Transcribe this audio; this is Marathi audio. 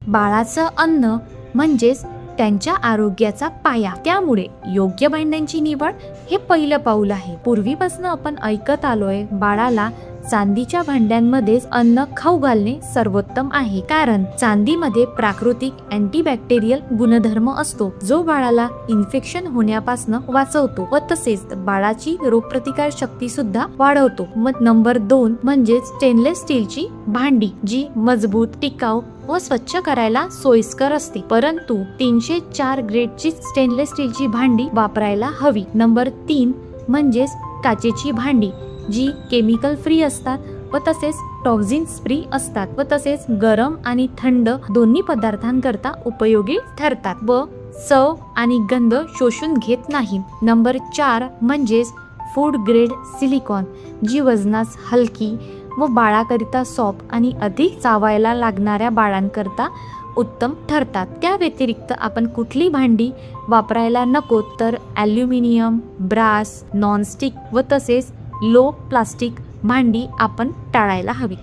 बाळाचं अन्न म्हणजेच त्यांच्या आरोग्याचा पाया. त्यामुळे योग्य भांड्यांची निवड हे पहिलं पाऊल आहे. पूर्वीपासून आपण ऐकत आलोय, बाळाला चांदीच्या भांड्यांमध्येच अन्न खाऊ घालणे सर्वोत्तम आहे, कारण चांदीमध्ये प्राकृतिक अँटीबॅक्टेरियल गुणधर्म असतो, जो बाळाला इन्फेक्शन होण्यापासून वाचवतो व तसेच बाळाची रोगप्रतिकार शक्ती सुद्धा वाढवतो. मग नंबर 2 म्हणजे स्टेनलेस स्टीलची भांडी, जी मजबूत, टिकाऊ व स्वच्छ करायला सोयीस्कर असते. परंतु 304 ग्रेडची स्टेनलेस स्टीलची भांडी वापरायला हवी. नंबर 3 म्हणजेच काचेची भांडी, जी केमिकल फ्री असतात व तसेच टॉक्झिन्स फ्री असतात व तसेच गरम आणि थंड दोन्ही पदार्थांकरता उपयोगी ठरतात व चव आणि गंध शोषून घेत नाही. नंबर 4 म्हणजेच फूड ग्रेड सिलिकॉन, जी वजनास हलकी व बाळाकरिता सॉफ्ट आणि अधिक चावायला लागणाऱ्या बाळांकरता उत्तम ठरतात. त्या व्यतिरिक्त आपण कुठली भांडी वापरायला नको तर ॲल्युमिनियम, ब्रास, नॉनस्टिक व तसेच लो प्लास्टिक भांडी आपण टाळायला हवी.